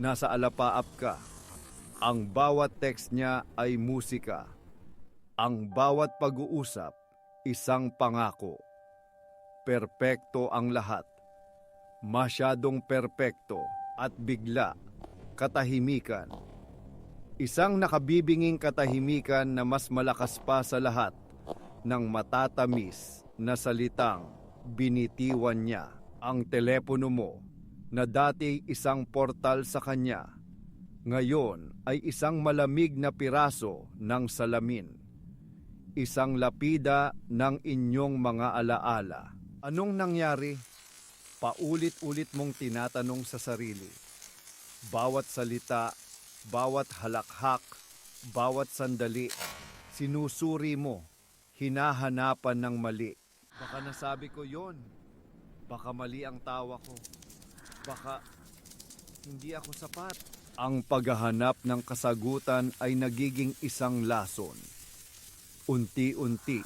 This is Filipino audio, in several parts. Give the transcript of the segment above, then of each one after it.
Nasa alapaap ka. Ang bawat text niya ay musika. Ang bawat pag-uusap, isang pangako. Perpekto ang lahat. Masyadong perpekto at bigla, katahimikan. Isang nakabibinging katahimikan na mas malakas pa sa lahat ng matatamis na salitang binitiwan niya. Ang telepono mo na dati isang portal sa kanya, ngayon ay isang malamig na piraso ng salamin. Isang lapida ng inyong mga alaala. Anong nangyari? Paulit-ulit mong tinatanong sa sarili. Bawat salita, bawat halakhak, bawat sandali, sinusuri mo, hinahanapan ng mali. Baka nasabi ko yon. Baka mali ang tawa ko. Baka hindi ako sapat. Ang paghahanap ng kasagutan ay nagiging isang lason. Unti-unti,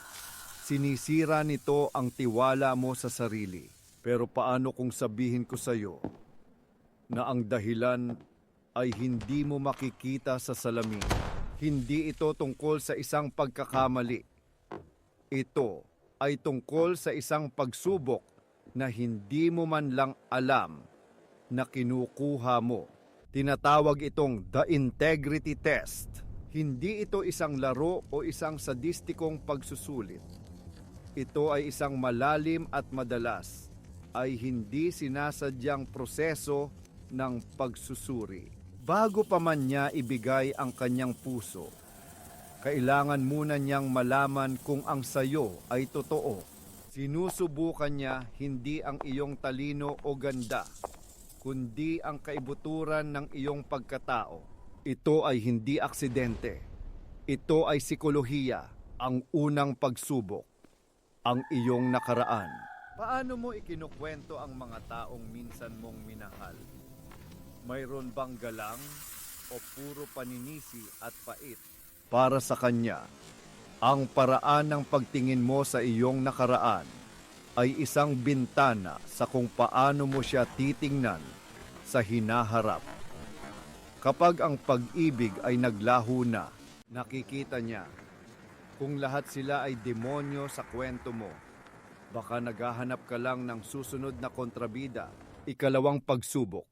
sinisira nito ang tiwala mo sa sarili. Pero paano kung sabihin ko sa iyo na ang dahilan ay hindi mo makikita sa salamin? Hindi ito tungkol sa isang pagkakamali. Ito ay tungkol sa isang pagsubok na hindi mo man lang alam na kinukuha mo. Tinatawag itong the integrity test. Hindi ito isang laro o isang sadistikong pagsusulit. Ito ay isang malalim at madalas ay hindi sinasadyang proseso ng pagsusuri. Bago pa man niya ibigay ang kanyang puso, kailangan muna niyang malaman kung ang sayo ay totoo. Sinusubukan niya hindi ang iyong talino o ganda, kundi ang kaibuturan ng iyong pagkatao. Ito ay hindi aksidente. Ito ay sikolohiya, ang unang pagsubok, ang iyong nakaraan. Paano mo ikinukwento ang mga taong minsan mong minahal? Mayroon bang galang o puro paninisi at pait? Para sa kanya, ang paraan ng pagtingin mo sa iyong nakaraan ay isang bintana sa kung paano mo siya titingnan sa hinaharap. Kapag ang pag-ibig ay naglaho na, nakikita niya kung lahat sila ay demonyo sa kwento mo. Baka naghahanap ka lang ng susunod na kontrabida. Ikalawang pagsubok,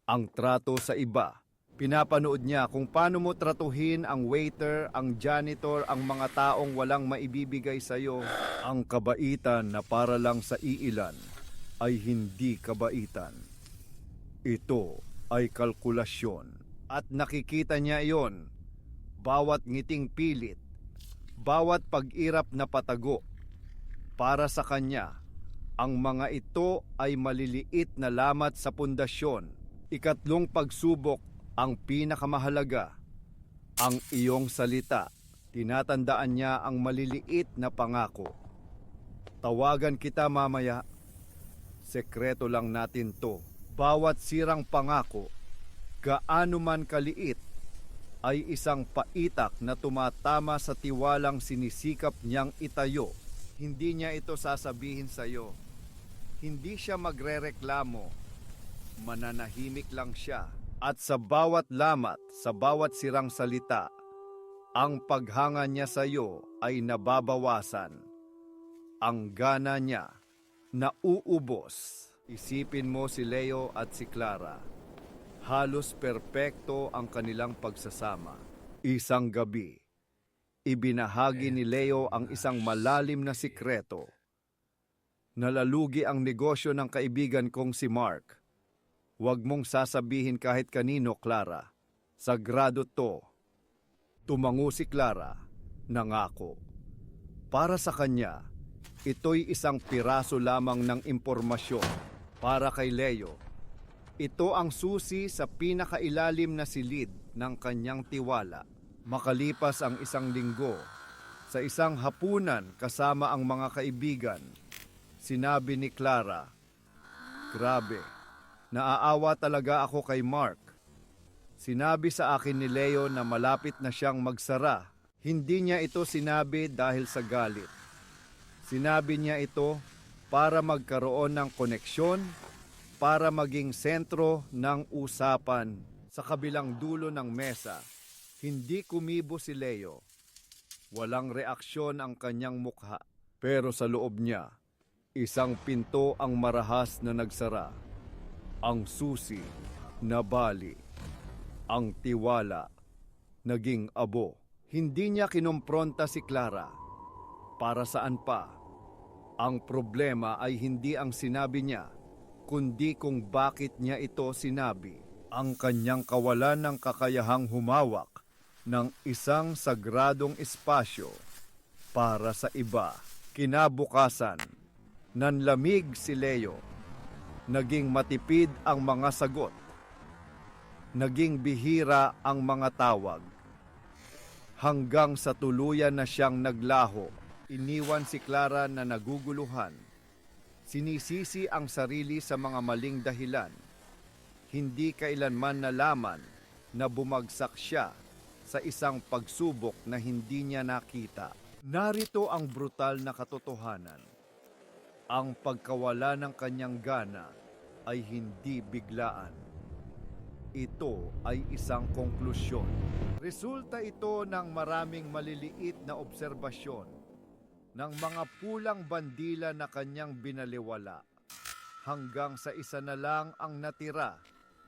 ang trato sa iba. Pinapanood niya kung paano mo tratuhin ang waiter, ang janitor, ang mga taong walang maibibigay sa iyo. Ang kabaitan na para lang sa iilan ay hindi kabaitan. Ito ay kalkulasyon. At nakikita niya iyon. Bawat ngiting pilit, bawat pag-irap na patago. Para sa kanya, ang mga ito ay maliliit na lamat sa pundasyon. Ikatlong pagsubok, ang pinakamahalaga, ang iyong salita. Tinatandaan niya ang maliliit na pangako. Tawagan kita mamaya. Sekreto lang natin to. Bawat sirang pangako, gaano man kaliit, ay isang paitak na tumatama sa tiwalang sinisikap niyang itayo. Hindi niya ito sasabihin sa iyo. Hindi siya magrereklamo. Mananahimik lang siya. At sa bawat lamat, sa bawat sirang salita, ang paghanga niya sa iyo ay nababawasan. Ang gana niya, nauubos. Isipin mo si Leo at si Clara. Halos perpekto ang kanilang pagsasama. Isang gabi, ibinahagi ni Leo ang isang malalim na sikreto. Nalalugi ang negosyo ng kaibigan kong si Mark. Huwag mong sasabihin kahit kanino, Clara. Sagrado to. Tumango si Clara, nangako. Para sa kanya, ito'y isang piraso lamang ng impormasyon. Para kay Leo, ito ang susi sa pinakailalim na silid ng kanyang tiwala. Makalipas ang isang linggo, sa isang hapunan kasama ang mga kaibigan, sinabi ni Clara, "Grabe, naaawa talaga ako kay Mark. Sinabi sa akin ni Leo na malapit na siyang magsara. Hindi niya ito sinabi dahil sa galit. Sinabi niya ito para magkaroon ng koneksyon, para maging sentro ng usapan. Sa kabilang dulo ng mesa, hindi kumibo si Leo. Walang reaksyon ang kanyang mukha. Pero sa loob niya, isang pinto ang marahas na nagsara. Ang susi, nabali. Ang tiwala, naging abo. Hindi niya kinumpronta si Clara. Para saan pa? Ang problema ay hindi ang sinabi niya, kundi kung bakit niya ito sinabi. Ang kanyang kawalan ng kakayahang humawak ng isang sagradong espasyo para sa iba. Kinabukasan, nanlamig si Leo. Naging matipid ang mga sagot. Naging bihira ang mga tawag. Hanggang sa tuluyan na siyang naglaho, iniwan si Clara na naguguluhan. Sinisisi ang sarili sa mga maling dahilan. Hindi kailanman nalaman na bumagsak siya sa isang pagsubok na hindi niya nakita. Narito ang brutal na katotohanan. Ang pagkawala ng kanyang gana ay hindi biglaan. Ito ay isang konklusyon. Resulta ito ng maraming maliliit na obserbasyon, ng mga pulang bandila na kanyang binaliwala, hanggang sa isa na lang ang natira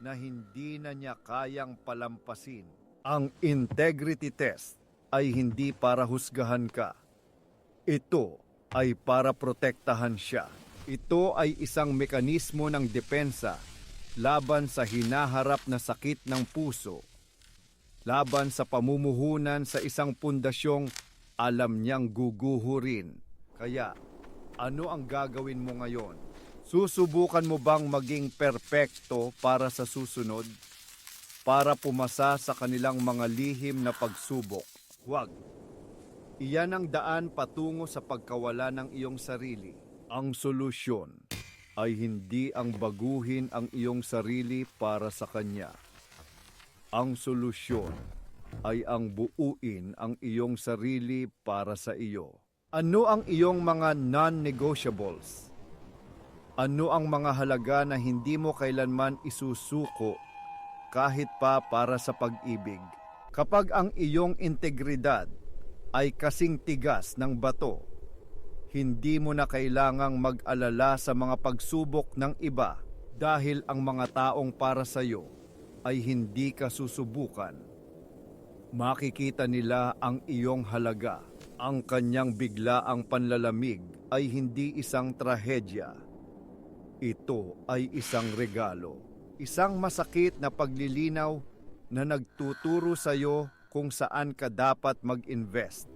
na hindi na niya kayang palampasin. Ang integrity test ay hindi para husgahan ka. Ito ay para protektahan siya. Ito ay isang mekanismo ng depensa laban sa hinaharap na sakit ng puso, laban sa pamumuhunan sa isang pundasyong alam niyang guguhurin. Kaya, ano ang gagawin mo ngayon? Susubukan mo bang maging perpekto para sa susunod? Para pumasa sa kanilang mga lihim na pagsubok? Huwag. Iyan ang daan patungo sa pagkawala ng iyong sarili. Ang solusyon ay hindi ang baguhin ang iyong sarili para sa Kanya. Ang solusyon ay ang buuin ang iyong sarili para sa iyo. Ano ang iyong mga non-negotiables? Ano ang mga halaga na hindi mo kailanman isusuko kahit pa para sa pag-ibig? Kapag ang iyong integridad ay kasing tigas ng bato, hindi mo na kailangang mag-alala sa mga pagsubok ng iba dahil ang mga taong para sa iyo ay hindi ka susubukan. Makikita nila ang iyong halaga. Ang kanyang biglaang panlalamig ay hindi isang trahedya. Ito ay isang regalo. Isang masakit na paglilinaw na nagtuturo sa iyo kung saan ka dapat mag-invest.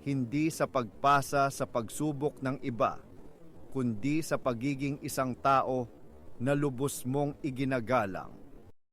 Hindi sa pagpasa sa pagsubok ng iba, kundi sa pagiging isang tao na lubos mong iginagalang.